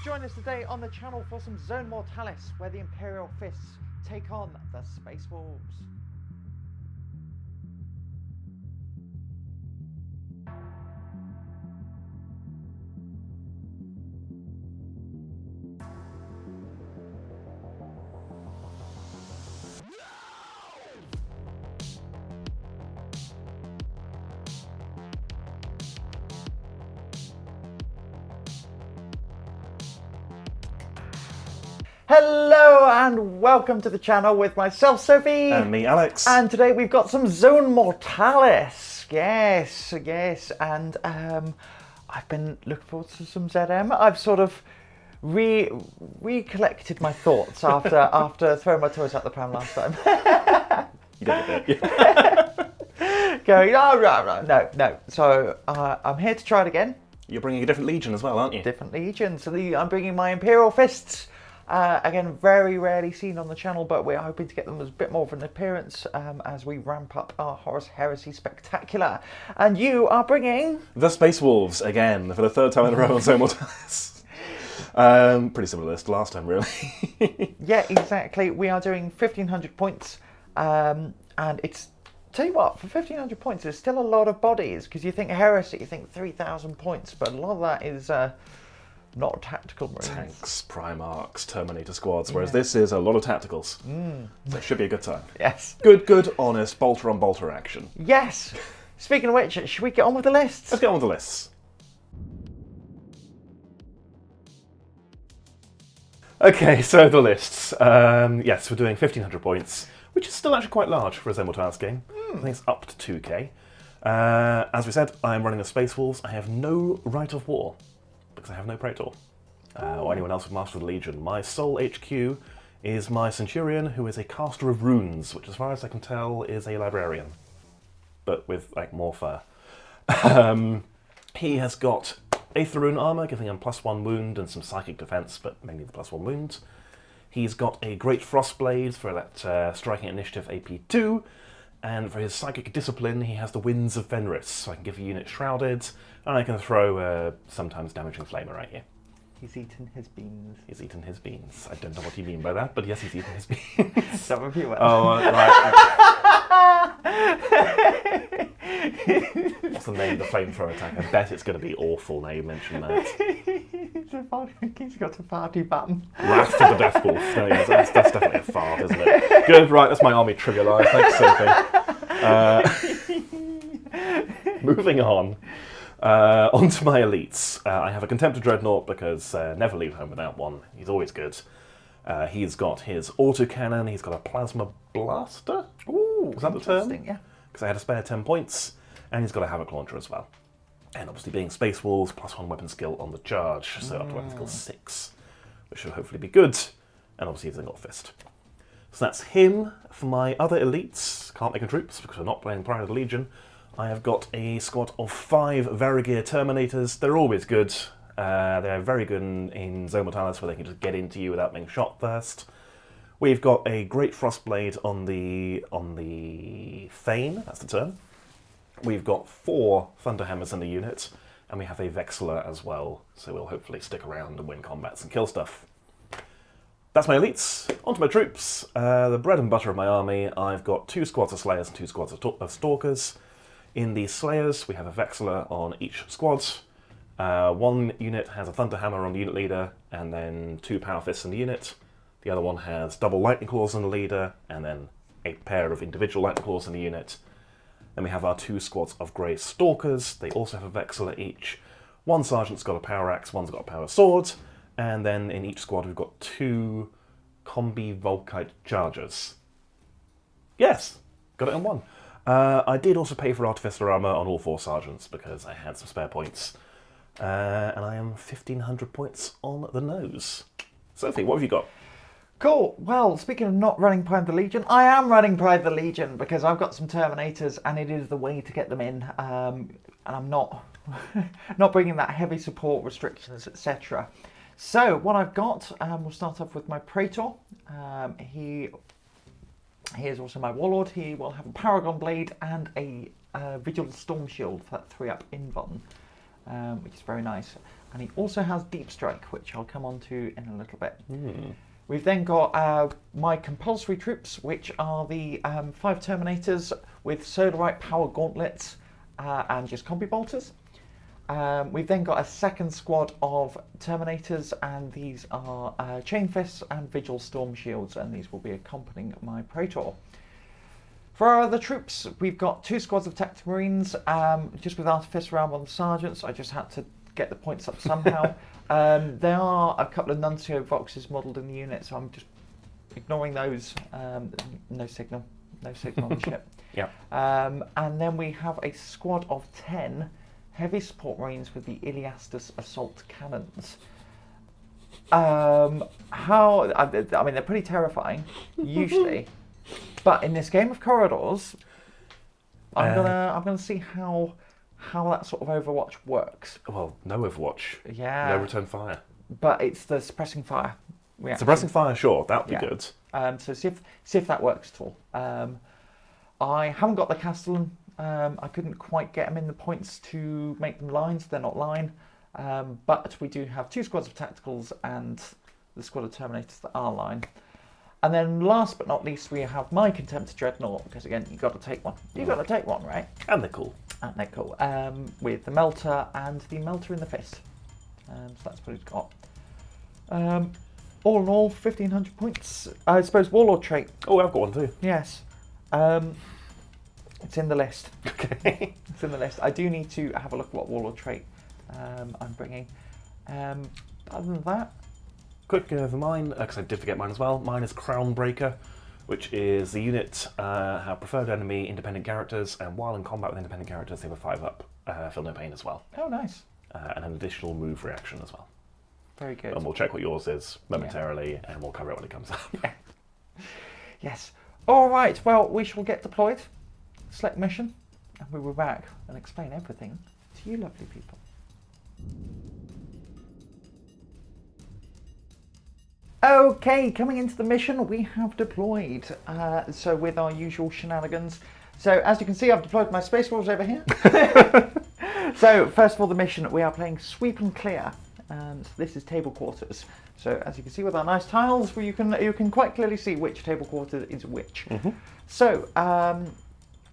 Join us today on the channel for some Zone Mortalis, where the Imperial Fists take on the Space Wolves. Hello and welcome to the channel with myself, Sophie. And me, Alex. And today we've got some Zone Mortalis. Yes. And I've been looking forward to some ZM. I've sort of recollected my thoughts after throwing my toys out the pram last time. You did a bit. Going, oh, right. No. So I'm here to try it again. You're bringing a different legion as well, aren't you? Different legion. So I'm bringing my Imperial Fists. Again, very rarely seen on the channel, but we're hoping to get them as a bit more of an appearance as we ramp up our Horus Heresy Spectacular. And you are bringing... The Space Wolves, again, for the third time in a row on Zone Mortalis. Pretty similar list to last time, really. Yeah, exactly. We are doing 1,500 points, and it's... Tell you what, for 1,500 points, there's still a lot of bodies, because you think Heresy, you think 3,000 points, but a lot of that is... not tactical marines. Tanks, Primarchs, Terminator squads, whereas this is a lot of tacticals. So it should be a good time. Yes. Good, honest, bolter on bolter action. Yes! Speaking of which, should we get on with the lists? Let's get on with the lists. Okay, so the lists. Yes, we're doing 1,500 points, which is still actually quite large for a Zone Mortalis game. I think it's up to 2k. As we said, I'm running the Space Wolves. I have no Rite of War, because I have no Praetor, or anyone else with Master of the Legion. My sole HQ is my Centurion, who is a caster of runes, which as far as I can tell is a librarian, but with like more fur. He has got Aether Rune armour, giving him +1 wound and some psychic defense, but mainly the +1 wound. He's got a Great Frostblade for that striking initiative AP2, and for his psychic discipline, he has the Winds of Fenris, so I can give a unit shrouded, and I can throw sometimes damaging flamer at you. He's eaten his beans. He's eaten his beans. I don't know what you mean by that, but yes, he's eaten his beans. Some of you will. Oh, right. What's the name of the flamethrower attack? I bet it's going to be awful now you mention that. He's got a party button. Wrath of the Death Wolf. No, yes, that's definitely a fart, isn't it? Good, right, that's my army trigger line. Thanks, Sophie. Moving on. Onto my elites. I have a Contemptor Dreadnought because never leave home without one. He's always good. He's got his Autocannon, he's got a Plasma Blaster. Ooh, is that the term? Yeah. Because I had a spare 10 points. And he's got a Havoc launcher as well. And obviously being Space Wolves, +1 weapon skill on the charge, so up to weapon skill 6, which should hopefully be good. And obviously he's then got a fist. So that's him. For my other elites, can't make a troops because we're not playing Pride of the Legion. I have got a squad of 5 Varagyr Terminators. They're always good. They're very good in Zone Mortalis, where they can just get into you without being shot first. We've got a Great Frostblade on the Thegn, that's the term. We've got 4 Thunderhammers in the unit, and we have a Vexilla as well, so we'll hopefully stick around and win combats and kill stuff. That's my elites. Onto my troops. The bread and butter of my army, I've got 2 squads of Slayers and 2 squads of Stalkers. In the Slayers, we have a Vexilla on each squad. 1 unit has a Thunderhammer on the unit leader, and then 2 Power Fists in the unit. The other one has double Lightning Claws on the leader, and then a pair of individual Lightning Claws in the unit. Then we have our 2 squads of Grey Stalkers. They also have a Vexilla each. 1 sergeant's got a Power Axe, 1's got a Power Sword. And then in each squad we've got 2 Combi Volkite Chargers. Yes, got it in 1. I did also pay for Artificer Armour on all 4 sergeants because I had some spare points. And I am 1,500 points on the nose. Sophie, what have you got? Cool. Well, speaking of not running Pride of the Legion, I am running Pride of the Legion because I've got some Terminators and it is the way to get them in. And I'm not bringing that heavy support restrictions, etc. So what I've got, we'll start off with my Praetor. He is also my Warlord. He will have a Paragon Blade and a Vigilant Storm Shield for that 3-up invuln. which is very nice. And he also has Deep Strike, which I'll come on to in a little bit. We've then got my compulsory troops, which are the 5 Terminators with Solarite Power Gauntlets and just Combi Bolters. We've then got a second squad of Terminators, and these are Chain Fists and Vigil Storm Shields, and these will be accompanying my Praetor. For our other troops, we've got 2 squads of Tactical Marines, just with Artificer Armour on the Sergeants. I just had to get the points up somehow. There are a couple of Nuncio Voxes modelled in the unit, so I'm just ignoring those. No signal on the ship. Yeah. And then we have a squad of 10 heavy support marines with the Iliastus assault cannons. I mean, they're pretty terrifying usually, but in this game of corridors, I'm gonna see how that sort of Overwatch works. Well, no Overwatch. Yeah. No return fire. But it's the suppressing fire reaction. Suppressing fire, sure, that'd be good. So see if that works at all. I haven't got the Castellan. I couldn't quite get them in the points to make them lines. They're not line. But we do have 2 squads of tacticals and the squad of Terminators that are line. And then last but not least, we have my Contemptor Dreadnought, because again, you've got to take one. You've got to take one, right? And they're cool. And they're cool. With the Melter and the Melter in the Fist. So that's what he's got. All in all, 1,500 points. I suppose Warlord trait. Oh, I've got one too. Yes. It's in the list. Okay. It's in the list. I do need to have a look at what Warlord trait I'm bringing. Other than that... Quick for mine, because I did forget mine as well. Mine is Crown Breaker, which is the unit have preferred enemy independent characters, and while in combat with independent characters, they have a 5-up, feel no pain as well. Oh, nice. And an additional move reaction as well. Very good. And we'll check what yours is momentarily, and we'll cover it when it comes up. Yeah. Yes. All right. Well, we shall get deployed, select mission, and we'll be back and explain everything to you lovely people. Okay, coming into the mission, we have deployed. So with our usual shenanigans. So as you can see, I've deployed my Space Wolves over here. So first of all, the mission, we are playing Sweep and Clear. So this is table quarters. So as you can see with our nice tiles, you can quite clearly see which table quarter is which. Mm-hmm. So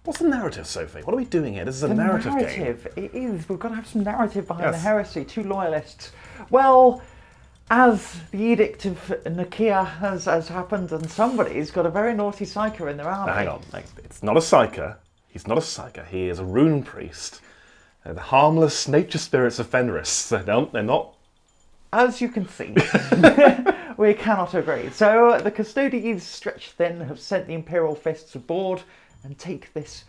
what's the narrative, Sophie? What are we doing here? This is a narrative game. It is. We've got to have some narrative behind the heresy. 2 loyalists. Well, as the Edict of Nikea has happened, and somebody's got a very naughty psyker in their army. Now, hang on. It's not a psyker. He's not a psyker. He is a rune priest. They're the harmless nature spirits of Fenris. They're not. As you can see, we cannot agree. So the custodians, stretched thin, have sent the Imperial fists aboard and take this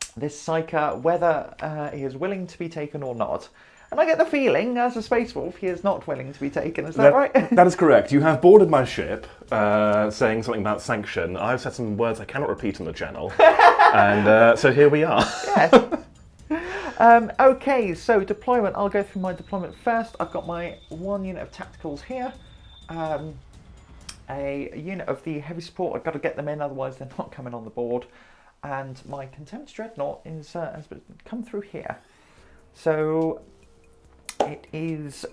psyker, whether he is willing to be taken or not. And I get the feeling, as a Space Wolf, he is not willing to be taken. Is that right? That is correct. You have boarded my ship, saying something about sanction. I've said some words I cannot repeat on the channel. And so here we are. Yes. Okay, so deployment. I'll go through my deployment first. I've got my 1 unit of tacticals here. A unit of the heavy support. I've got to get them in, otherwise they're not coming on the board. And my Contemptor Dreadnought has come through here. So it is,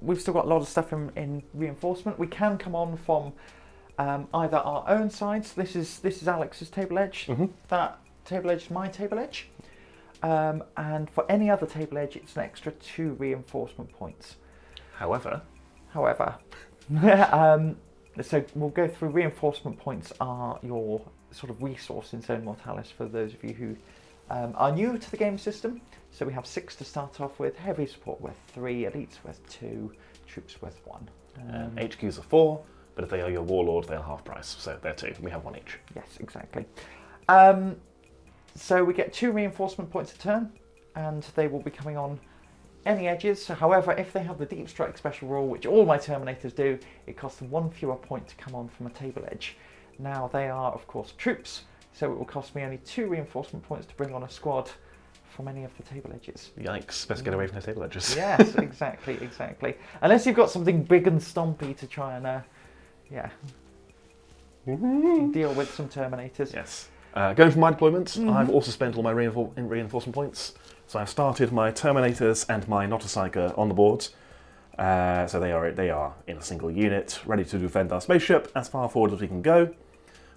we've still got a lot of stuff in reinforcement. We can come on from either our own sides. This is Alex's table edge. Mm-hmm. That table edge is my table edge. And for any other table edge, it's an extra 2 reinforcement points. However, so we'll go through. Reinforcement points are your sort of resource in Zone Mortalis for those of you who are new to the game system. So we have 6 to start off with, heavy support worth 3, elites worth 2, troops worth 1. HQs are 4, but if they are your Warlord, they're half price, so they're 2. We have 1 each. Yes, exactly. So we get 2 reinforcement points a turn, and they will be coming on any edges. So, however, if they have the Deep Strike special rule, which all my Terminators do, it costs them 1 fewer point to come on from a table edge. Now, they are, of course, troops, so it will cost me only 2 reinforcement points to bring on a squad from any of the table edges. Yikes, best get away from the table edges. Yes, exactly. Unless you've got something big and stompy to try and, deal with some Terminators. Yes. Going for my deployment, I've also spent all my reinforcement points. So I've started my Terminators and my not a psyker on the board. So they are in a single unit, ready to defend our spaceship as far forward as we can go.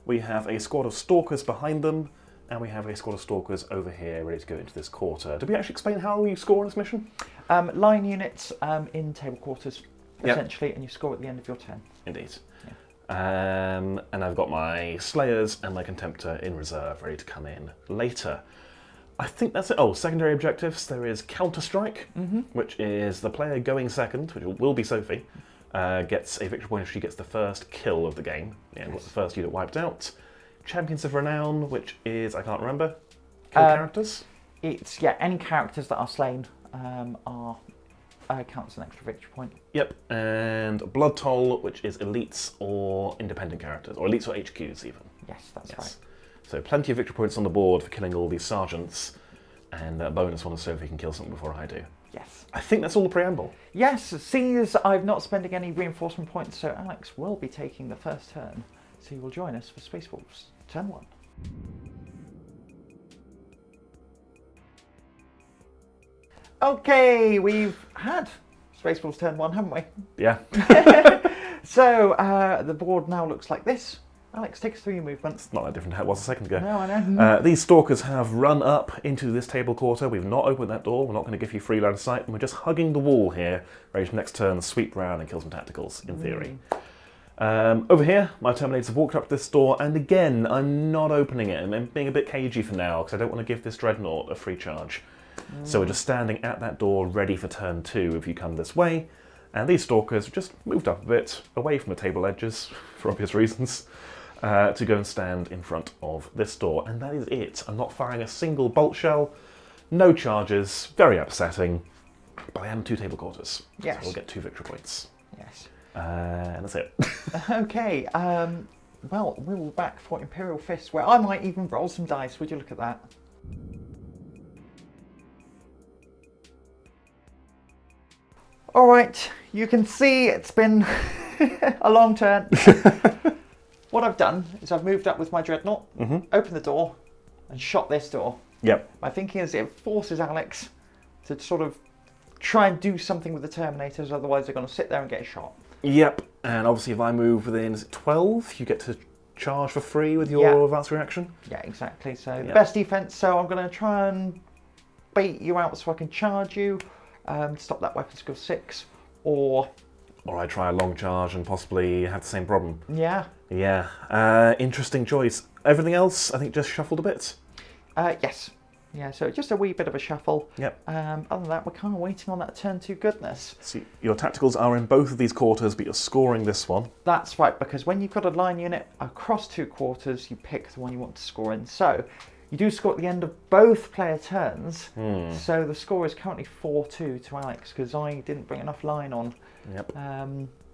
We have a squad of Stalkers behind them, and we have a squad of Stalkers over here ready to go into this quarter. Did we actually explain how you score on this mission? Line units in table quarters, essentially, and you score at the end of your turn. Indeed. Yeah. And I've got my Slayers and my Contemptor in reserve, ready to come in later. I think that's it. Oh, secondary objectives. There is Counter-Strike, which is the player going second, which will be Sophie, gets a victory point if she gets the first kill of the game. Yeah, the first unit wiped out. Champions of Renown, which is, I can't remember, kill characters? It's, any characters that are slain counts an extra victory point. Yep, and Blood Toll, which is elites or independent characters, or elites or HQs even. Yes, that's right. So plenty of victory points on the board for killing all these sergeants, and a bonus one if Sophie can kill something before I do. Yes. I think that's all the preamble. Yes, seeing as I'm not spending any reinforcement points, so Alex will be taking the first turn, so he will join us for Space Wolves turn 1. Okay, we've had Space Wolves turn 1, haven't we? Yeah. So the board now looks like this. Alex, take us through your movements. It's not that different to how it was a second ago. No, I know. These Stalkers have run up into this table quarter. We've not opened that door. We're not going to give you free line of sight. And we're just hugging the wall here, ready to next turn sweep round and kill some tacticals, in theory. Over here, my Terminators have walked up to this door, and again, I'm not opening it. I'm being a bit cagey for now, because I don't want to give this Dreadnought a free charge. So we're just standing at that door, ready for turn 2 if you come this way. And these Stalkers have just moved up a bit, away from the table edges, for obvious reasons, to go and stand in front of this door. And that is it. I'm not firing a single bolt shell, no charges, very upsetting, but I am 2 table quarters. Yes. So we'll get 2 victory points. Yes. And that's it. Okay, well, we will be back for Imperial Fist, where I might even roll some dice. Would you look at that? All right, you can see it's been a long turn. What I've done is I've moved up with my Dreadnought, opened the door, and shot this door. Yep. My thinking is it forces Alex to sort of try and do something with the Terminators, otherwise they're going to sit there and get shot. Yep, and obviously if I move within, is it 12, you get to charge for free with your advanced reaction? Yeah, exactly. So the best defense, so I'm going to try and bait you out so I can charge you, stop that weapon skill 6, or I try a long charge and possibly have the same problem. Yeah. Yeah, interesting choice. Everything else, I think, just shuffled a bit? Yes. Yeah, so just a wee bit of a shuffle. Yep. Other than that, we're kind of waiting on that turn 2 goodness. So your tacticals are in both of these quarters, but you're scoring this one. That's right, because when you've got a line unit across 2 quarters, you pick the one you want to score in. So you do score at the end of both player turns. So the score is currently 4-2 to Alex, because I didn't bring enough line on. Yep.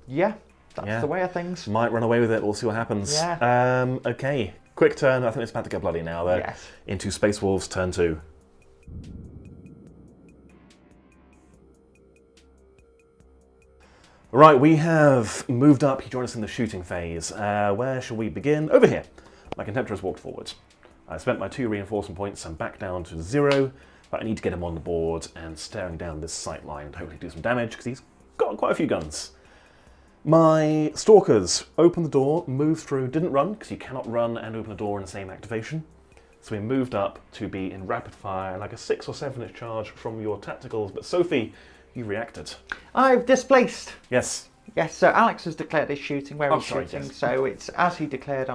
Yeah, that's the way of things. Might run away with it, we'll see what happens. Yeah. Okay, quick turn. I think it's about to get bloody now, though. Yes. Into Space Wolves, turn 2. Right, we have moved up. You join us in the shooting phase. Where shall we begin? Over here. My Contemptor has walked forward. I spent my 2 reinforcement points. I'm back down to 0, but I need to get him on the board and staring down this sight line and hopefully do some damage, because he's got quite a few guns. My Stalkers opened the door, moved through, didn't run, because you cannot run and open a door in the same activation. So we moved up to be in rapid fire, like a 6 or 7-inch charge from your tacticals. But Sophie, you reacted. I've displaced. Yes. Yes, so Alex has declared his shooting where he's sorry, shooting, yes. so it's as he declared.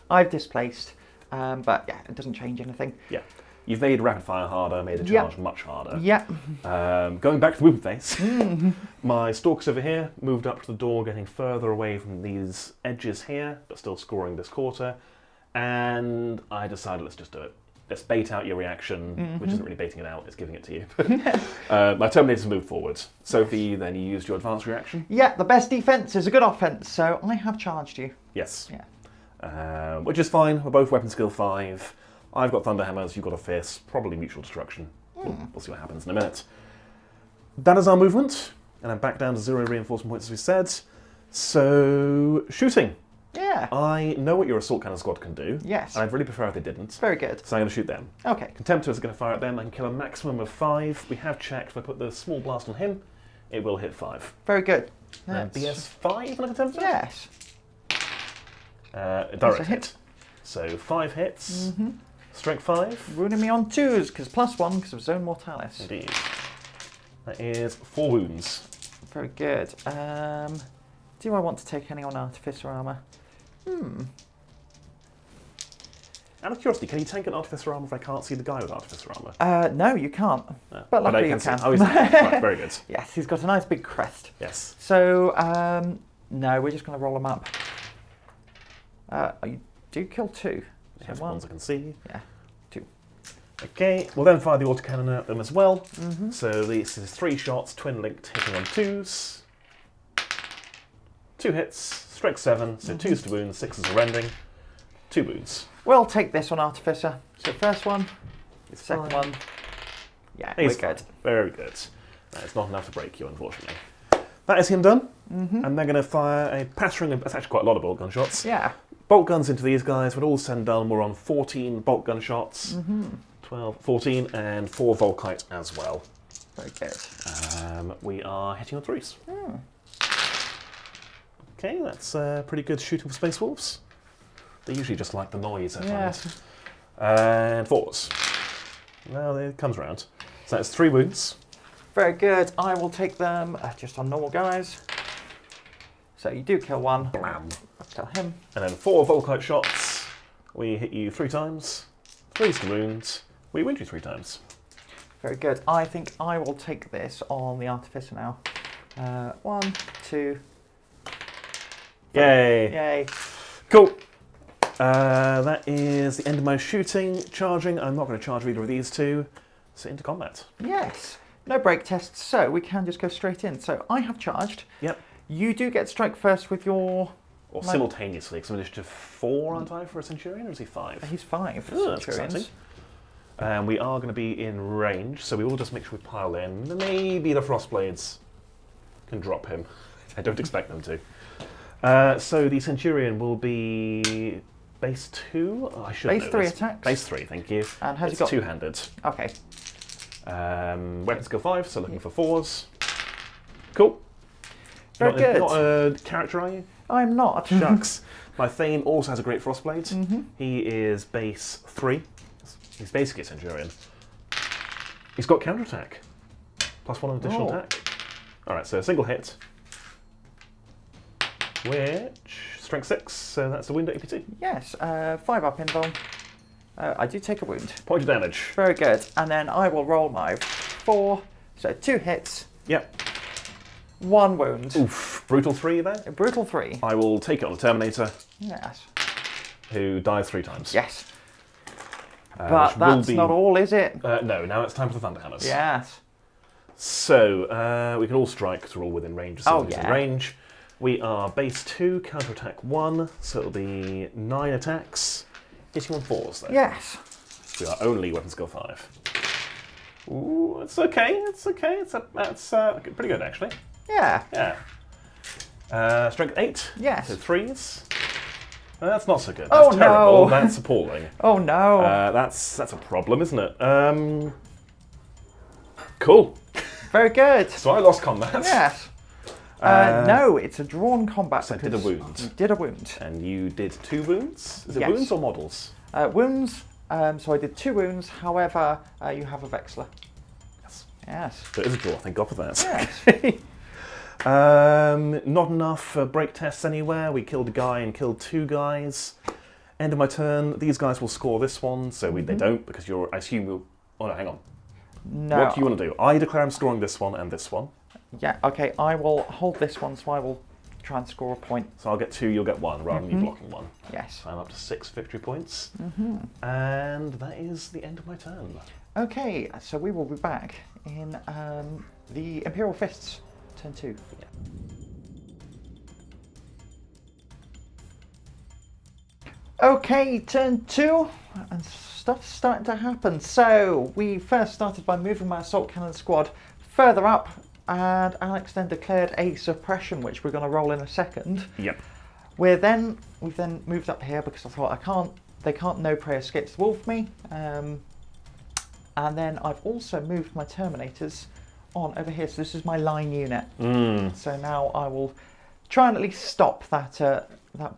I've displaced, but yeah, it doesn't change anything. Yeah. You've made rapid fire harder, made the charge much harder. Yeah. Going back to the movement phase, my Stalkers over here moved up to the door, getting further away from these edges here, but still scoring this quarter. And I decided, let's just do it. Let's bait out your reaction, which isn't really baiting it out, it's giving it to you. My Terminators moved forward. Sophie, then you used your advanced reaction. Yeah, the best defense is a good offense, so I have charged you. Yes. Yeah. Which is fine. We're both weapon skill 5. I've got Thunderhammers, you've got a Fist, probably mutual destruction. We'll see what happens in a minute. That is our movement, and I'm back down to 0 reinforcement points as we said. So, shooting. Yeah. I know what your assault cannon squad can do. Yes. And I'd really prefer if they didn't. Very good. So I'm going to shoot them. Okay. Contemptor is going to fire at them and kill a maximum of 5. We have checked. If I put the small blast on him, it will hit 5. Very good. And BS 5 on a Contemptor? Yes. Direct hit. So 5 hits. Strength 5. Ruining me on 2s, because +1 because of Zone Mortalis. Indeed. That is 4 wounds. Very good. Do I want to take any on Artificer Armour? Out of curiosity, can you take an Artificer Armour if I can't see the guy with Artificer Armour? No, you can't. No. But luckily I you can. Oh, he's right, very good. Yes, he's got a nice big crest. Yes. So, no, we're just going to roll him up. You do kill 2. So Yes, 1. ones I can see. Yeah, 2. Okay, we'll then fire the autocannon at them as well. So this is 3 shots, twin linked, hitting on 2s. 2 hits, strength 7, so 2s to wounds, 6s are rending. 2 wounds. We'll take this on Artificer. So first one, second fine. one. Yeah, He's we're good. fine. Very good. It's not enough to break you, unfortunately. That is him done. And they're going to fire a pattering of, that's actually quite a lot of bolt gun shots. Yeah. Bolt guns into these guys. When all said and done, we're on 14 bolt gun shots. 12, 14, and 4 Volkite as well. Very good. We are hitting on 3s. Okay, that's pretty good shooting for Space Wolves. They usually just like the noise, I find. And 4s. Well, it comes round. So that's 3 wounds. Very good. I will take them just on normal guys. So you do kill 1. Blam. I'll kill him. And then 4 Volkite shots. We hit you 3 times. 3s to wound. We wound you 3 times. Very good. I think I will take this on the Artificer now. 1, 2. Yay! Yay. Cool. That is the end of my shooting. Charging. I'm not going to charge either of these 2. So into combat. Yes. No break tests, so we can just go straight in. So I have charged. Yep. You do get strike first with your... Or simultaneously, because I'm initiative 4, aren't I, for a Centurion, or is he 5? He's 5 for That's Centurions. exciting. And we are going to be in range, so we will just make sure we pile in. Maybe the Frostblades can drop him. I don't expect them to. So the Centurion will be base 2. Oh, I should Base know 3 this. attacks. Base 3, thank you. And has it's he got... two-handed. Okay. Weapon skill 5, so looking for 4s. Cool. Very good. Not a character, are you? I'm not. Shucks. My Thegn also has a great Frostblade. He is base 3. He's basically a Centurion. He's got counterattack. +1 additional attack. Alright, so a single hit. Which, strength 6, so that's a wound at APT. Yes, 5 up invuln. I do take a wound. Point of damage. Very good. And then I will roll my 4. So 2 hits. Yep. 1 wound. Oof. Brutal 3 there. A brutal 3. I will take it on the Terminator, Yes. who dies 3 times. Yes. But that's not all, is it? No, now it's time for the Thunderhammers. Yes. So, we can all strike because we're all within range. Oh, yeah. Range. We are base 2, counterattack 1, so it'll be 9 attacks. Hitting on 4s, though. Yes. We are only weapon skill 5. Ooh, it's okay, it's okay. That's pretty good, actually. Yeah. Yeah. Strength 8. Yes. So 3s. That's not so good. Oh, That's terrible. no. That's appalling. Oh, no. That's a problem, isn't it? Cool. Very good. So I lost combat. Yes. No, it's a drawn combat. So I did a wound. You did a wound. And you did 2 wounds? Is it Yes. wounds or models? Wounds. So I did 2 wounds. However, you have a Vexilla. Yes. Yes. So it is a draw, thank God for that. Yes. Not enough break tests anywhere. We killed a guy and killed 2 guys. End of my turn. These guys will score this one, so they don't, because I assume you'll... Oh no, hang on. No. What do you want to do? I declare I'm scoring this one and this one. Yeah, okay, I will hold this one, so I will try and score a point. So I'll get 2, you'll get 1, rather than you blocking 1. Yes. So I'm up to 6 victory points. And that is the end of my turn. Okay, so we will be back in the Imperial Fists, turn 2. Yeah. Okay, turn 2, and stuff's starting to happen. So we first started by moving my assault cannon squad further up, and Alex then declared a suppression, which we're going to roll in a second. Yep. we've then moved up here because I thought they can't no prey escapes the wolf me. And then I've also moved my Terminators on over here. So this is my line unit. So now I will try and at least stop that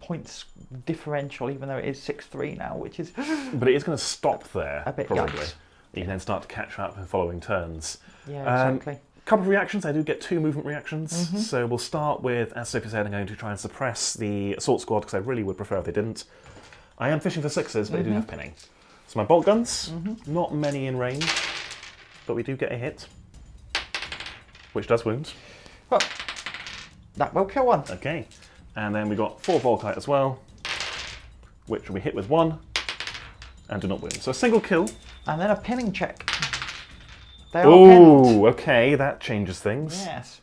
points differential, even though it is 6-3 now, which is... But it is going to stop there, a bit probably. yikes. You can then start to catch up in following turns. Yeah, exactly. Couple of reactions. I do get 2 movement reactions. So we'll start with, as Sophie said, I'm going to try and suppress the assault squad because I really would prefer if they didn't. I am fishing for 6s, but they do have pinning. So my bolt guns, not many in range, but we do get a hit, which does wound. Well, that will kill one. Okay, and then we got 4 Volkite as well, which will be hit with 1 and do not wound. So a single kill. And then a pinning check. They are pinned. Ooh, okay, that changes things. Yes.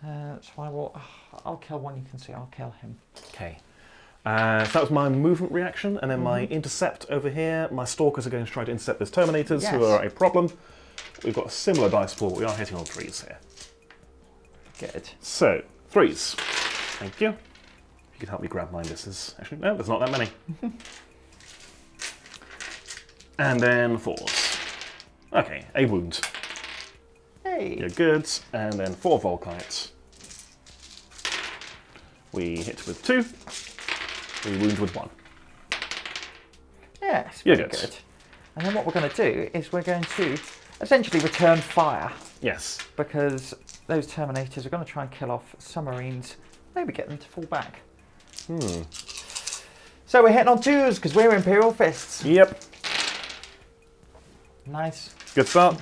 So I'll kill one. You can see I'll kill him. Okay. So that was my movement reaction, and then my intercept over here. My stalkers are going to try to intercept those Terminators, who are a problem. We've got a similar dice pool, but we are hitting on 3s here. Good. So, 3s. Thank you. If you could help me grab mine, this is... Actually, no, there's not that many. And then 4s. Okay, a wound. Hey. You're good. And then 4 Volkites. We hit with 2. We wound with 1. Yes, You're very good. good. And then what we're going to do is we're going to essentially return fire. Yes. Because those Terminators are going to try and kill off some Marines. Maybe get them to fall back. So we're hitting on 2s because we're Imperial Fists. Yep. Nice. Good start.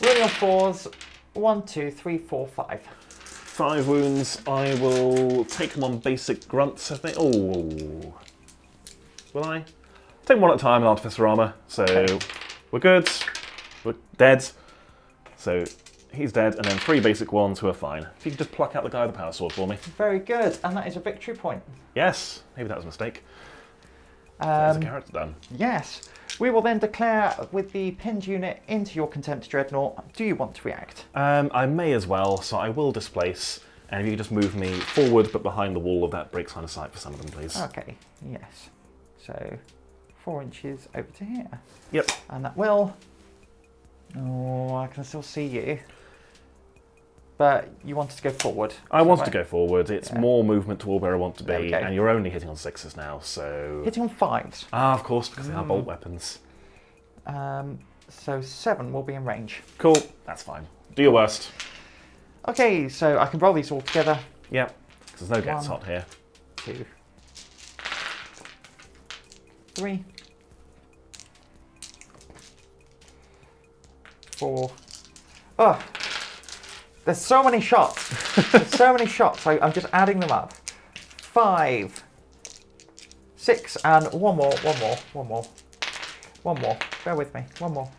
Rolling on 4s. 1, 2, 3, 4, 5. 5 wounds. I will take them on basic grunts, I think. Oh. Will I? Take 1 at a time in Artificer Armour. So we're good. We're dead. So he's dead. And then 3 basic ones who are fine. If you could just pluck out the guy with the power sword for me. Very good. And that is a victory point. Yes. Maybe that was a mistake. There's a character done. Yes. We will then declare with the pinned unit into your Contemptor Dreadnought. Do you want to react? I may as well, so I will displace. And if you could just move me forward, but behind the wall of that breaks line of sight for some of them, please. Okay, yes. So 4 inches over to here. Yep. And that will... Oh, I can still see you. But you wanted to go forward. I wanted to go forward. It's more movement toward where I want to be, Okay. and you're only hitting on 6s now, so... Hitting on 5s. Ah, of course, because they are bolt weapons. So 7 will be in range. Cool, that's fine. Do your worst. Okay, so I can roll these all together. Yep, because there's no gets 1, hot here. 2, 3, 4. Oh, there's so many shots. There's so many shots. I'm just adding them up. 5, 6, and one more. Bear with me. One more.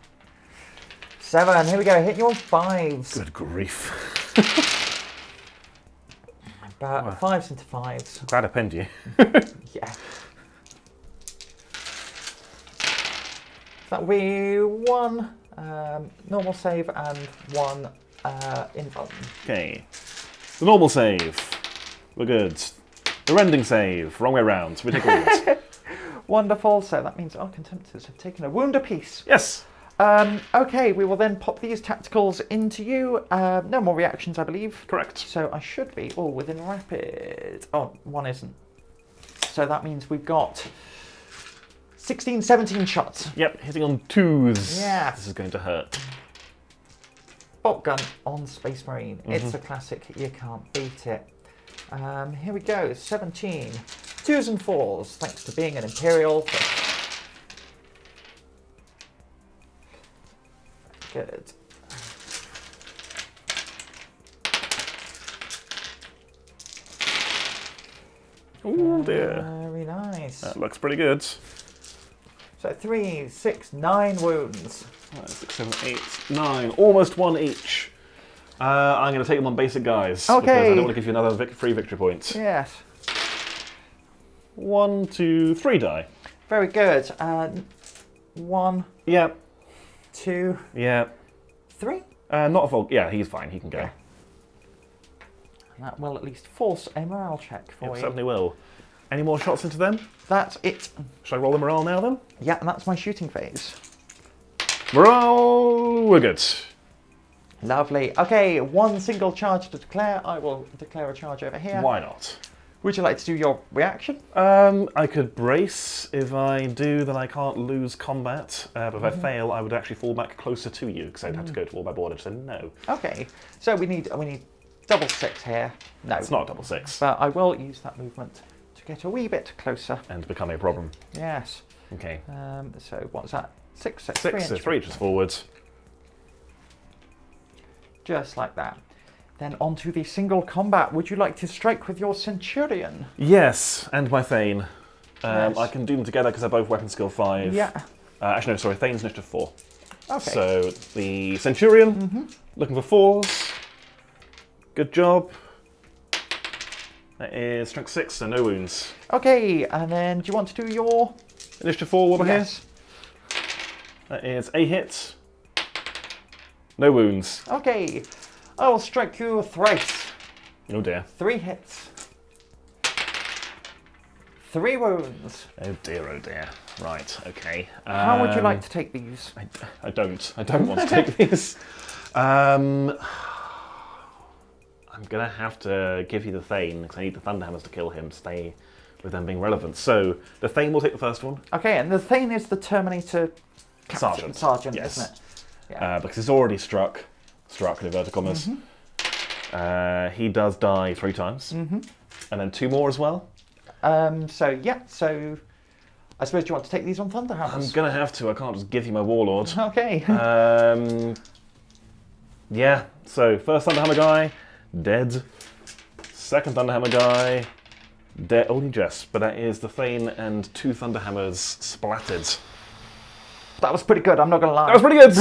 7. Here we go. Hit you on 5s. Good grief. But 5s into 5s. Glad I pinned you. Yeah. That'll be 1 normal save and 1 invuln. Okay. The normal save. We're good. The rending save. Wrong way around. So we take a wound. Wonderful. So that means our Contemptors have taken a wound apiece. Yes. Okay, we will then pop these tacticals into you. No more reactions, I believe. Correct. So I should be all within rapid. Oh, 1 isn't. So that means we've got 16, 17 shots. Yep, hitting on 2s. Yeah. This is going to hurt. Bolt gun on Space Marine. It's a classic. You can't beat it. Here we go. 17. 2s and 4s, thanks to being an Imperial. Good. Oh dear. Very nice. That looks pretty good. So 3, 6, 9 wounds. 5, 6, 7, 8, 9. Almost 1 each. I'm going to take them on basic guys. Okay. Because I don't want to give you another free victory point. Yes. 1, 2, 3 die. Very good. 1, Yep. 2, Yep. 3. Not a Volk. Yeah, he's fine. He can go. Okay. And that will at least force a morale check for It you. certainly will. Any more shots into them? That's it. Should I roll the morale now then? Yeah, and that's my shooting phase. Morale, we're good. Lovely. Okay, one single charge to declare. I will declare a charge over here. Why not? Would you like to do your reaction? I could brace. If I do, then I can't lose combat. But if I fail, I would actually fall back closer to you because I'd have to go to all my board. So no. Okay, so we need double 6 here. No, It's not double 6. but I will use that movement to get a wee bit closer. And become a problem. Yes. Okay. So what's that? 6, 6, 3 so inches. 3 inches forward. Just like that. Then onto the single combat. Would you like to strike with your Centurion? Yes, and my Thegn. Yes. I can do them together because they're both weapon skill 5. Yeah. Actually, no, sorry, Thane's initiative 4. Okay. So the Centurion, looking for 4s. Good job. That is strength 6, so no wounds. Okay, and then do you want to do your... Initiative 4, what about Yes. here? That is a hit. No wounds. Okay, I will strike you thrice. Oh dear. 3 hits. 3 wounds. Oh dear, oh dear. Right, okay. How would you like to take these? I don't want to take these. I'm going to have to give you the Thegn because I need the Thunderhammers to kill him, stay with them being relevant. So the Thegn will take the first one. Okay, and the Thegn is the Terminator captain, sergeant, yes. isn't it? Yeah. Because he's already struck in inverted commas. He does die 3 times. And then 2 more as well. So I suppose you want to take these on Thunderhammers? I'm going to have to. I can't just give you my Warlord. Okay. Yeah, so first Thunderhammer guy, dead. Second Thunderhammer guy, dead. Only just, but that is the Thegn and 2 Thunderhammers splattered. That was pretty good, I'm not going to lie. That was pretty good!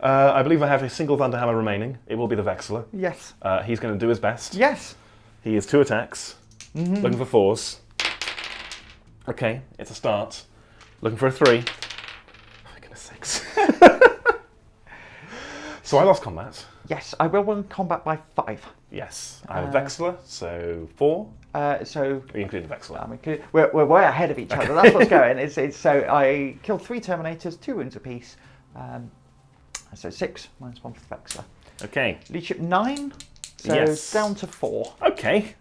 I believe I have a single Thunderhammer remaining. It will be the Vexilla. Yes. He's going to do his best. Yes. He is 2 attacks, looking for 4s. Okay, it's a start. Looking for a 3. I get a 6. So I lost combat. Yes, I will win combat by 5. Yes, I have Vexilla, so 4. So Including Vexilla. we're way ahead of each other. That's what's going. So I killed 3 Terminators, 2 wounds apiece. So 6 minus 1 for the Vexilla. Okay. Leadership 9. So Yes. down to 4. Okay.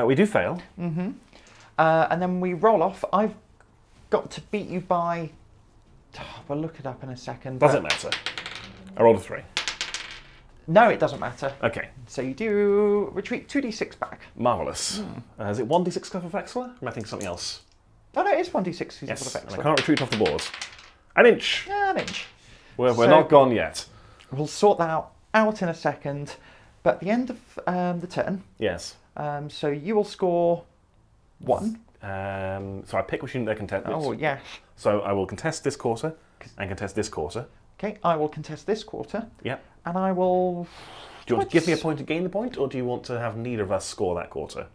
We do fail. And then we roll off. I've got to beat you by... we'll look it up in a second. Doesn't matter. I rolled a 3. No, it doesn't matter. Okay. So you do retreat 2d6 back. Marvellous. Is it 1d6 for Vexilla? Or am I thinking something else? Oh no, it's 1d6 Yes. for the And I Vexilla. can't retreat off the board. An inch. Yeah, an inch. We're So- not gone yet. We'll sort that out in a second. But at the end of the turn, Yes. so you will score 1. So I pick which unit they're contested. Oh, yes. So I will contest this quarter and contest this quarter. Okay, I will contest this quarter. Yep. And I will... Do you want to give me a point to gain the point, or do you want to have neither of us score that quarter?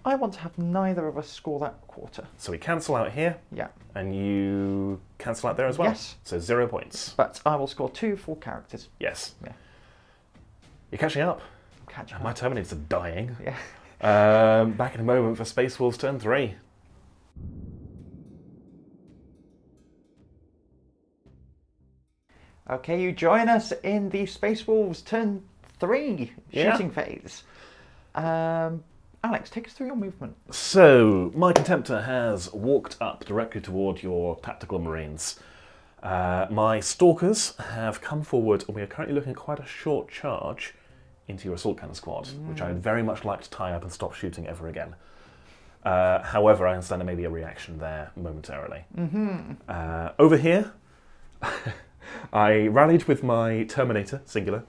I want to have neither of us score that quarter. So we cancel out here, Yeah. and you cancel out there as well. Yes. So 0 points. But I will score 2 full characters. Yes. Yeah. You're catching up. Catch And my Terminators are dying. Yeah. Back in a moment for Space Wolves turn 3. Okay, you join us in the Space Wolves turn 3 Yeah. shooting phase. Alex, take us through your movement. So, my Contemptor has walked up directly toward your tactical marines. My Stalkers have come forward, and we are currently looking at quite a short charge into your assault cannon squad, which I would very much like to tie up and stop shooting ever again. However, I understand there may be a reaction there momentarily. Over here, I rallied with my Terminator, singular.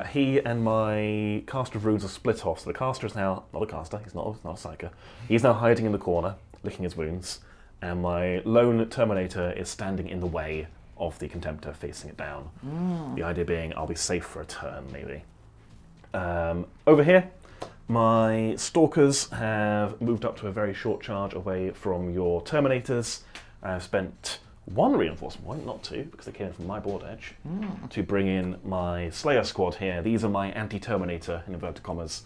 He and my caster of runes are split off, so the caster is now, not a caster, he's not a psyker, he's now hiding in the corner, licking his wounds, and my lone Terminator is standing in the way of the Contemptor, facing it down. The idea being I'll be safe for a turn, maybe. Over here, my Stalkers have moved up to a very short charge away from your Terminators. I've spent 1 reinforcement point, not 2, because they came in from my board edge, to bring in my Slayer squad here. These are my anti-Terminator, in inverted commas,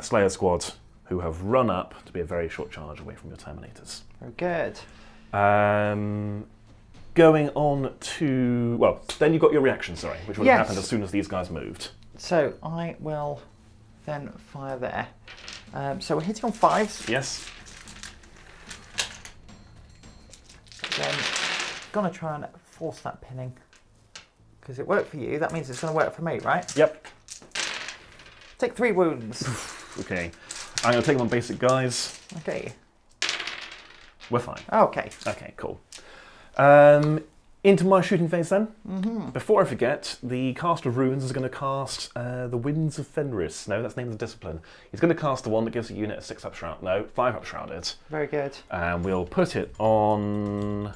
Slayer squad, who have run up to be a very short charge away from your Terminators. Very good. Going on to... Well, then you got your reaction, sorry, which would have happened as soon as these guys moved. So I will then fire there. So we're hitting on 5s. Yes. Then gonna try and force that pinning. Because it worked for you, that means it's gonna work for me, right? Yep. Take 3 wounds. Okay. I'm going to take them on basic guys. Okay. We're fine. Okay. Okay, cool. Into my shooting phase then. Before I forget, the caster of Runes is going to cast the Winds of Fenris. No, that's the name of the discipline. He's going to cast the one that gives a unit a 6 up shroud. No, 5 up shrouded. Very good. And we'll put it on...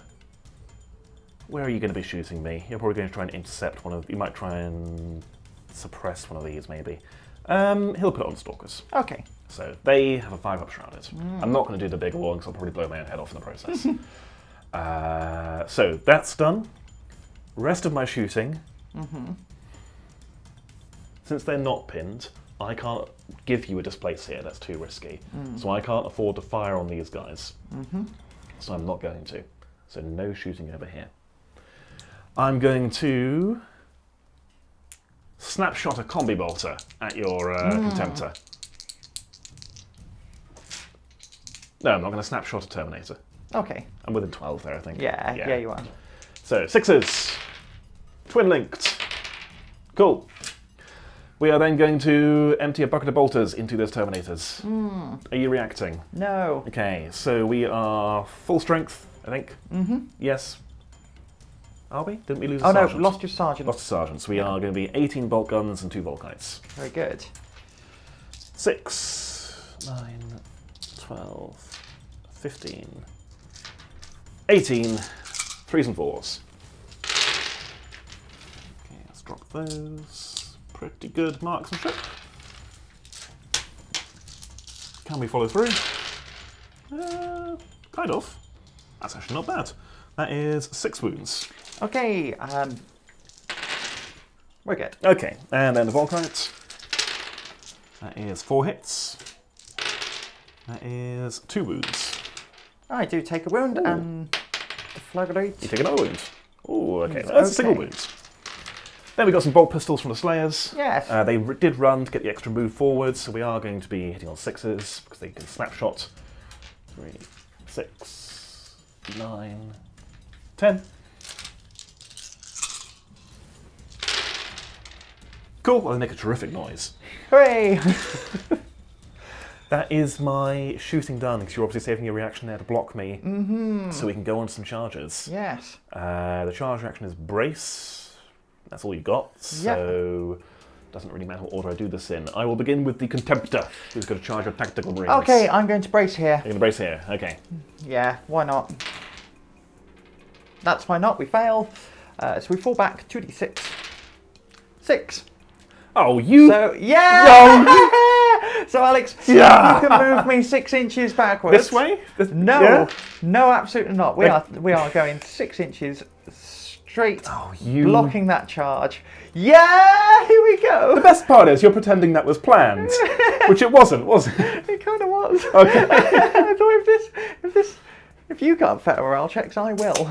Where are you going to be shooting me? You're probably going to try and intercept one of... You might try and suppress one of these, maybe. He'll put it on Stalkers. Okay. So they have a 5 up shrouded. I'm not going to do the bigger one because I'll probably blow my own head off in the process. So that's done. Rest of my shooting. Since they're not pinned, I can't give you a displace here. That's too risky. So I can't afford to fire on these guys. So I'm not going to. So no shooting over here. I'm going to snapshot a combi bolter at your Contemptor. No, I'm not going to snapshot a Terminator. Okay. I'm within 12 there, I think. Yeah, you are. So, 6s. Twin linked. Cool. We are then going to empty a bucket of bolters into those Terminators. Are you reacting? No. Okay, so we are full strength, I think. Yes. Are we? Didn't we lose a sergeant? No, lost your sergeant. Lost a sergeant. So we are going to be 18 bolt guns and 2 Volkites. Very good. 6, 9, 12, 15, 18, 3s and 4s. Okay, let's drop those. Pretty good marksmanship. Can we follow through? Kind of. That's actually not bad. That is 6 wounds. Okay, we're good. Okay, and then the Volkite. That is 4 hits. That is 2 wounds. I do take a wound and the flagellate. You take another wound. Oh, okay. That's a single wound. Then we got some bolt pistols from the Slayers. Yes. They did run to get the extra move forward, so we are going to be hitting on 6s because they can snapshot. 3, 6, 9, 10. Cool. Well, they make a terrific noise. Hooray! That is my shooting done, because you're obviously saving your reaction there to block me, so we can go on to some charges. Yes. The charge reaction is brace. That's all you got, so doesn't really matter what order I do this in. I will begin with the Contemptor, who's going to charge your tactical rings. Okay, I'm going to brace here. You're going to brace here, okay. Yeah, why not? That's why not, we fail. So we fall back 2d6. 6. Oh, you... So, yeah! So Alex, you can move me 6 inches backwards. This way? No, no, absolutely not. We are going 6 inches straight, blocking that charge. Yeah, here we go. The best part is you're pretending that was planned, which it wasn't, was it? It kind of was. Okay. I thought if you can't fail morale checks, I will.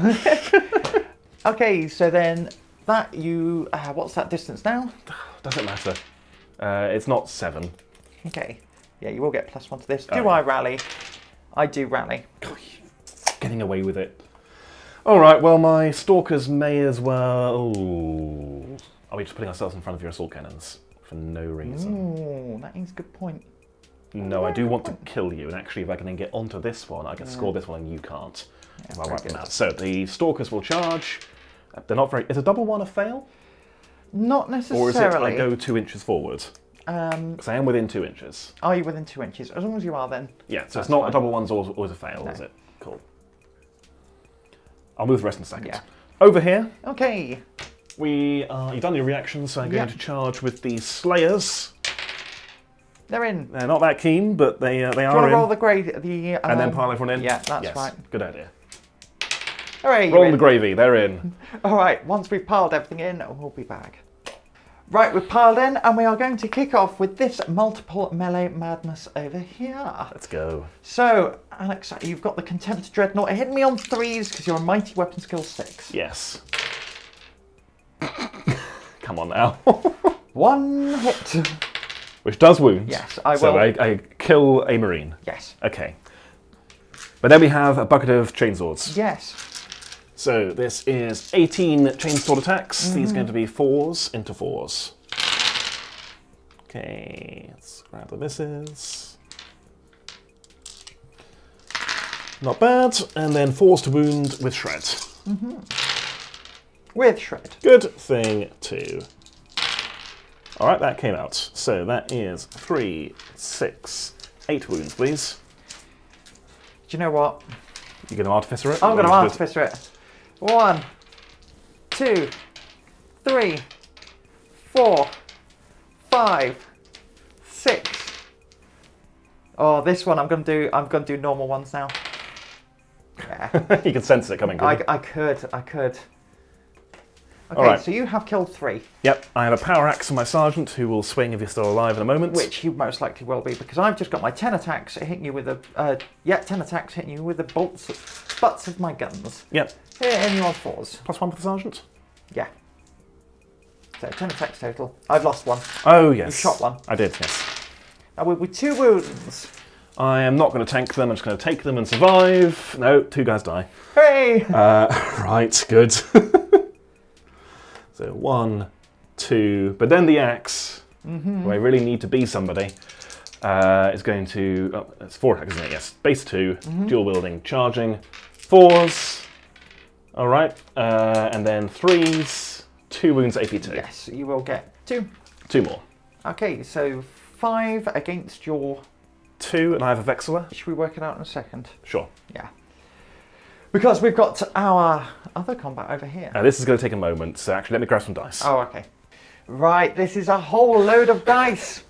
Okay, so then that you, what's that distance now? Doesn't matter. It's not 7. Okay. Yeah, you will get +1 to this. Do I rally? I do rally. Getting away with it. All right, well, my Stalkers may as well... Ooh. Are we just putting ourselves in front of your assault cannons for no reason? Ooh, that is a good point. No, I do want to kill you, and actually if I can then get onto this one, I can score this one and you can't. Yeah, I'll wipe them out. So the Stalkers will charge. They're not very... Is a double one a fail? Not necessarily. Or is it I go 2 inches forward? Because I am within 2 inches. Are you within 2 inches? As long as you are, then. Yeah, so it's not a double one's always a fail, is it? Cool. I'll move the rest in a second. Yeah. Over here, Okay. you've done your reaction, so I'm going to charge with the Slayers. They're in. They're not that keen, but they Do you are want in. to roll the grade? The And then pile everyone in? Yeah, that's yes. right. Good idea. Hooray, Roll the gravy, they're in. All right, once we've piled everything in, we'll be back. Right, we've piled in, and we are going to kick off with this multiple melee madness over here. Let's go. So, Alex, you've got the Contemptor Dreadnought. Hit me on 3s because you're a mighty weapon skill 6. Yes. Come on now. 1 hit. Which does wound. Yes, I will. So I kill a Marine. Yes. Okay. But then we have a bucket of chainswords. Yes. So this is 18 chainsword attacks. These are going to be 4s into 4s. Okay, let's grab the misses. Not bad. And then 4s to wound with shred. With shred. Good thing too. All right, that came out. So that is 3, 6, 8 wounds, please. Do you know what? You're going to artificer it? I'm going to artificer it. 1, 2, 3, 4, 5, 6. Oh, this one I'm going to do normal ones now. Yeah. You can sense it coming. I could. Okay, Alright. so you have killed 3. Yep, I have a power axe on my sergeant who will swing if he's still alive in a moment. Which he most likely will be, because I've just got my 10 attacks hitting you with the 10 attacks hitting you with the butts of my guns. Yep. Hitting you on 4s. +1 for the sergeant? Yeah. So 10 attacks total. I've lost 1. Oh, yes. You shot 1. I did, yes. Now with 2 wounds. I am not going to tank them, I'm just going to take them and survive. No, 2 guys die. Hooray! Right, good. So 1, 2, but then the axe, where I really need to be somebody, is going to, oh, it's 4 attacks, isn't it? Yes, base 2, dual wielding, charging, 4s, all right, and then 3s, 2 wounds AP2. Yes, you will get 2. 2 more. Okay, so 5 against your... 2, and I have a Vexilla. Should we work it out in a second? Sure. Yeah. Because we've got our other combat over here. This is going to take a moment, so actually let me grab some dice. Oh, okay. Right, this is a whole load of dice.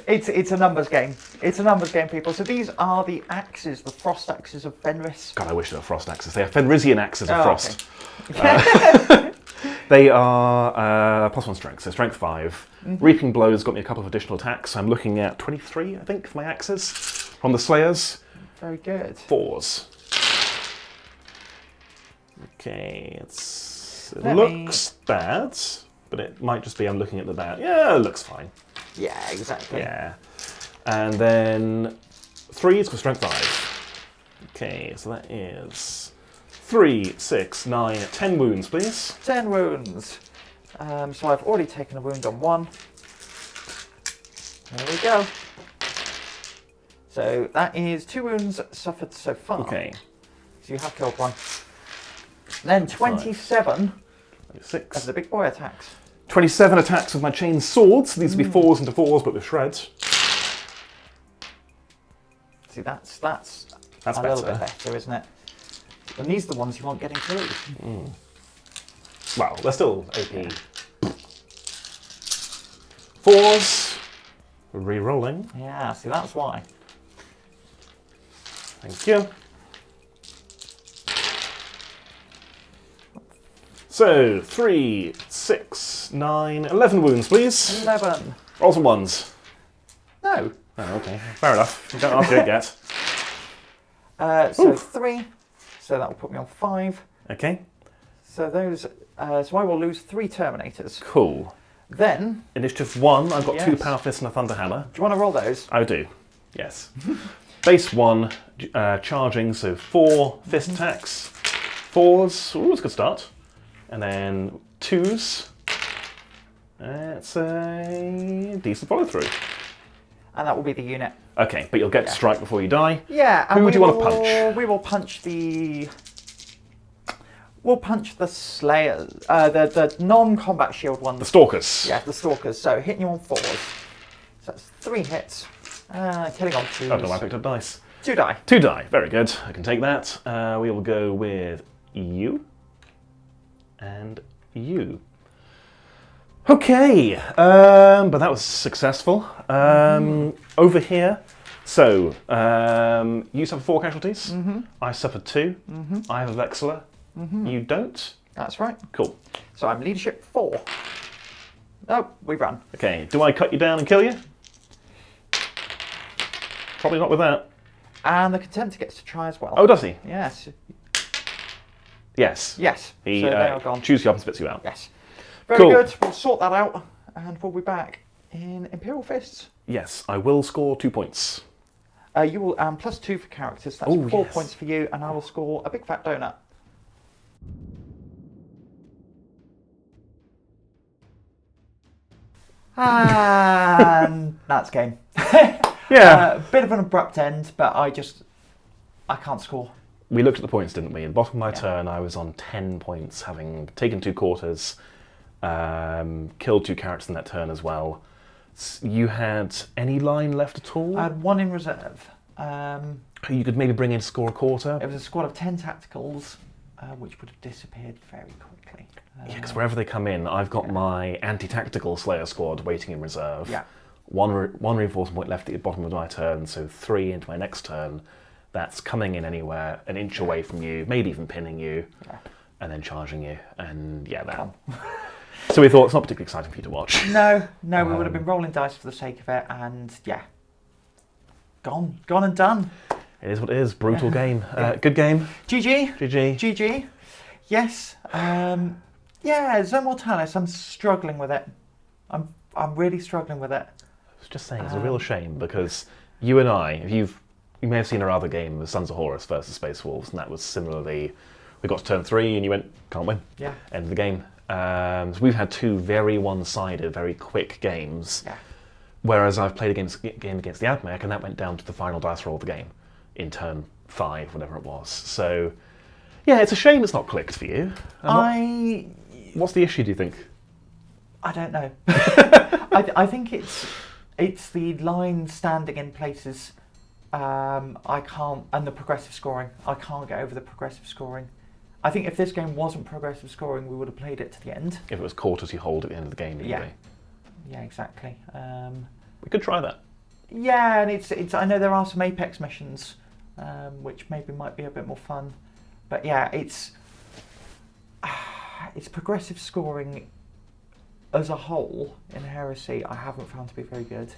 It's a numbers game. It's a numbers game, people. So these are the axes, the frost axes of Fenris. God, I wish they were frost axes. They are Fenrisian axes of frost. Okay. They are +1 strength, so strength 5. Reaping Blows got me a couple of additional attacks. I'm looking at 23, I think, for my axes from the Slayers. Very good. 4s. Okay, it looks bad, but it might just be I'm looking at the bad. Yeah, it looks fine. Yeah, exactly. Yeah. And then 3s for strength 5. Okay, so that is 3, 6, 9, 10 wounds, please. 10 wounds. So I've already taken a wound on 1. There we go. So that is 2 wounds suffered so far. Okay. So you have killed 1. Then 27 6. of the big boy attacks. 27 attacks with my chain swords. These would be 4s into 4s, but with shreds. See, that's a better. little bit better, isn't it? And these are the ones you want getting through. Well, they're still AP. 4s. Re-rolling. Yeah, see, that's why. Thank you. So, 3, 6, 9, 11 wounds, please. 11. Roll some 1s. No. Oh, okay. Fair enough. You don't ask, you don't get. So 3. So that will put me on 5. Okay. So those. So I will lose 3 Terminators. Cool. Then. Initiative 1, I've got 2 Yes. Power Fists and a Thunder Hammer. Do you want to roll those? I do. Yes. Base 1, charging, so 4 fist attacks. 4s. Ooh, that's a good start. And then 2s. That's a decent follow through. And that will be the unit. Okay, but you'll get to strike before you die. Yeah. And Who would you want to punch? We will punch the. We'll punch the Slayers. The non-combat shield ones. The Stalkers. Yeah, the Stalkers. So hitting you on 4s. So that's 3 hits. Killing on 2s. Oh, no, I picked up dice. 2 die. 2 die. Very good. I can take that. We will go with you. And you. Okay, but that was successful. Over here, So, you suffer 4 casualties. I suffered 2. I have a Vexilla. You don't? That's right. Cool. So I'm leadership 4. Oh, we ran. Okay, do I cut you down and kill you? Probably not with that. And the Contemptor gets to try as well. Oh, does he? Yes. Yes. Yes. He so they are gone. chews you up and spits you out. Yes. Very Cool. good. We'll sort that out and we'll be back in Imperial Fists. Yes, I will score 2 points. You will +2 for characters. That's Oh, 4 yes. points for you, and I will score a big fat donut. And that's game. Yeah. Bit of an abrupt end, but I can't score. We looked at the points, didn't we? In the bottom of my turn, I was on 10 points, having taken 2 quarters, killed 2 characters in that turn as well. You had any line left at all? I had 1 in reserve. You could maybe bring in to score a quarter? It was a squad of 10 tacticals, which would have disappeared very quickly. Yeah, because wherever they come in, I've got my anti-tactical Slayer squad waiting in reserve. Yeah. One reinforcement point left at the bottom of my turn, so 3 into my next turn. That's coming in anywhere, an inch away from you, maybe even pinning you, and then charging you. And yeah, that. So we thought it's not particularly exciting for you to watch. No, we would have been rolling dice for the sake of it, and yeah, gone and done. It is what it is. Brutal game. Good game. GG. GG. GG. Yes. Zone Mortalis. I'm struggling with it. I'm really struggling with it. I was just saying, it's a real shame because you and I, you may have seen our other game, the Sons of Horus versus Space Wolves, and that was similarly. We got to turn 3 and you went, can't win. Yeah. End of the game. So we've had 2 very one-sided, very quick games. Yeah. Whereas I've played a game against the Admech, and that went down to the final dice roll of the game in turn 5, whatever it was. So, yeah, it's a shame it's not clicked for you. What's the issue, do you think? I don't know. I think it's the line standing in places. I can't, and the progressive scoring. I can't get over the progressive scoring. I think if this game wasn't progressive scoring, we would have played it to the end. If it was quarters you hold at the end of the game, Yeah, exactly. We could try that. Yeah, and it's. I know there are some Apex missions, which maybe might be a bit more fun, but yeah, it's progressive scoring as a whole in Heresy. I haven't found to be very good.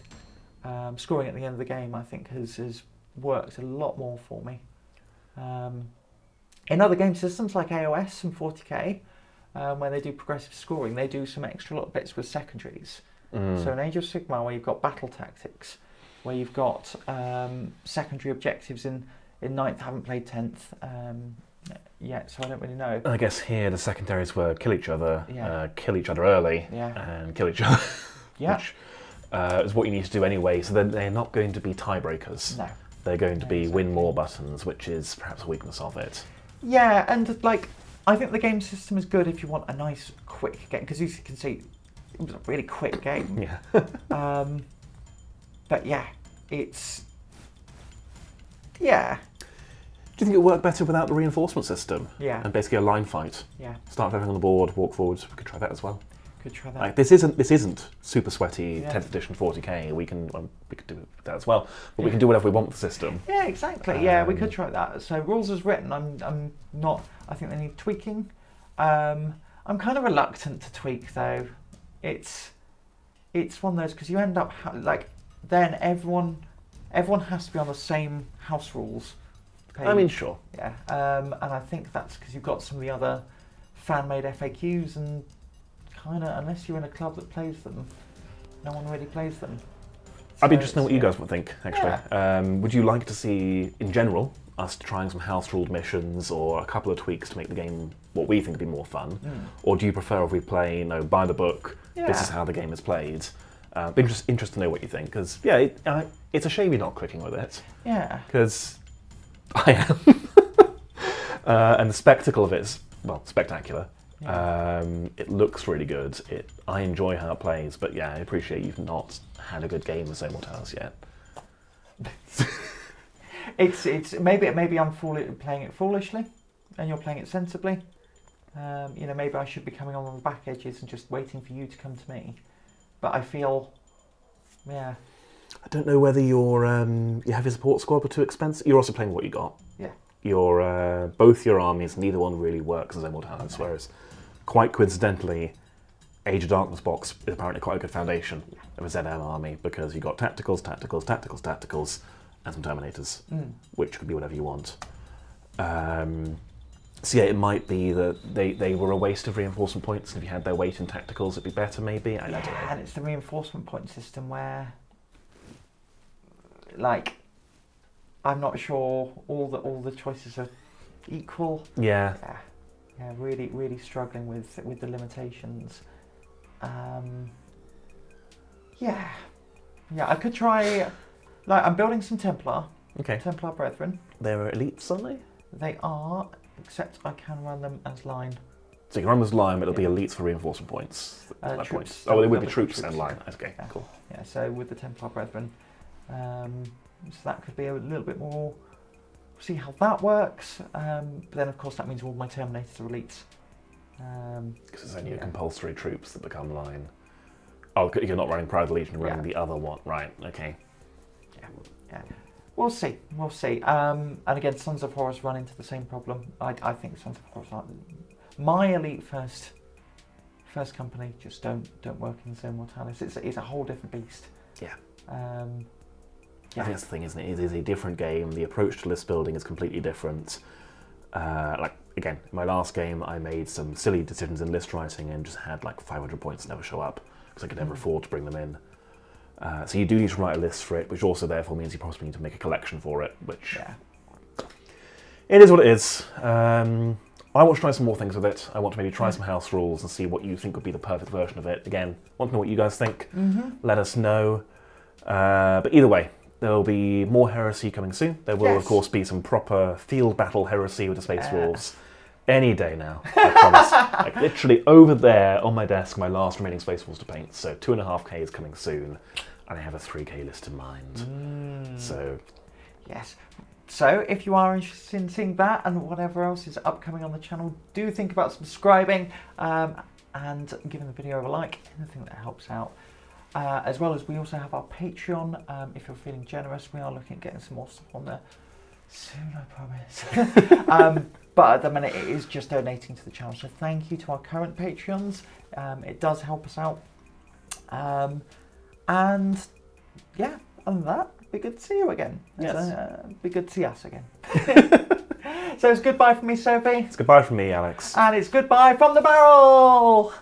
Scoring at the end of the game, I think, has worked a lot more for me. In other game systems like AOS and 40k, where they do progressive scoring, they do some extra little bits with secondaries. So in Age of Sigmar, where you've got battle tactics, where you've got secondary objectives in 9th, haven't played 10th yet, so I don't really know. I guess here the secondaries were kill each other early, and kill each other, which is what you need to do anyway, so then they're not going to be tiebreakers. No. They're going to be win more buttons, which is perhaps a weakness of it. Yeah, and like, I think the game system is good if you want a nice, quick game, because as you can see, it was a really quick game. Yeah. But yeah, it's... Yeah. Do you think it would work better without the reinforcement system? Yeah. And basically a line fight? Yeah. Start with everything on the board, walk forwards. We could try that as well. Could try that. Like, this isn't super sweaty 10th edition 40k. We could do that as well, but we can do whatever we want with the system. Yeah, exactly. Yeah, we could try that. So rules as written, I'm not. I think they need tweaking. I'm kind of reluctant to tweak though. It's one of those because you end up like then everyone has to be on the same house rules page. I mean, sure. Yeah, and I think that's because you've got some of the other fan-made FAQs and kind of unless you're in a club that plays them, no one really plays them. I'd be interested to know what you guys would think, actually. Yeah. Would you like to see, in general, us trying some house-ruled missions or a couple of tweaks to make the game what we think would be more fun? Or do you prefer if we play, by the book, this is how the game is played? Be interested to know what you think, because, yeah, it's a shame you're not clicking with it. Yeah. Because I am. And the spectacle of it is, well, spectacular. Yeah. It looks really good. I enjoy how it plays, but yeah, I appreciate you've not had a good game with Zone Mortalis yet. It's maybe I'm playing it foolishly, and you're playing it sensibly. Maybe I should be coming on the back edges and just waiting for you to come to me. But I feel, yeah, I don't know whether your heavy support squad were too expensive. You're also playing what you got. Yeah. Your both your armies, neither one really works as a Mortalis, whereas quite coincidentally, Age of Darkness box is apparently quite a good foundation of a ZM army because you got tacticals, and some Terminators, which could be whatever you want. So yeah, it might be that they were a waste of reinforcement points, and if you had their weight in tacticals, it'd be better maybe. I don't know. And it's the reinforcement point system where, like, I'm not sure all the choices are equal. Yeah. Yeah, really struggling with the limitations. Yeah, I could try. Like, I'm building some Templar. Okay. Templar Brethren. They're elites, aren't they? They are, except I can run them as line. So you can run this line, but it'll be elites for reinforcement points. Troops. Oh, they would be troops and line. Okay, Yeah. cool. Yeah, so with the Templar Brethren, so that could be a little bit more. See how that works. But then, of course, that means all my Terminators are elites. Because it's only your compulsory troops that become line. Oh, you're not running Pride of the Legion, you're running the other one. Right, okay. Yeah. We'll see. And again, Sons of Horus run into the same problem. I think Sons of Horus are my elite first company just don't work in the same Mortalis. It's a whole different beast. Yeah. Yeah. I think that's the thing, isn't it? It is a different game. The approach to list building is completely different. Like, again, in my last game, I made some silly decisions in list writing and just had like 500 points never show up because I could never afford to bring them in. So you do need to write a list for it, which also therefore means you possibly need to make a collection for it, which it is what it is. I want to try some more things with it. I want to maybe try some house rules and see what you think would be the perfect version of it. Again, I want to know what you guys think. Let us know. But either way, there will be more Heresy coming soon. There will, of course, be some proper field battle Heresy with the Space Wolves. Any day now, I promise. Like, literally over there on my desk, my last remaining Space Wolves to paint. So 2.5k is coming soon, and I have a 3k list in mind. So, yes. So if you are interested in seeing that and whatever else is upcoming on the channel, do think about subscribing and giving the video a like. Anything that helps out. As well as we also have our Patreon. If you're feeling generous, we are looking at getting some more stuff on there soon, I promise. But at the minute, it is just donating to the channel. So thank you to our current Patreons. It does help us out. And yeah, other than that, it'd be good to see you again. Yes. Be good to see us again. So it's goodbye from me, Sophie. it's goodbye from me, Alex. And it's goodbye from the barrel.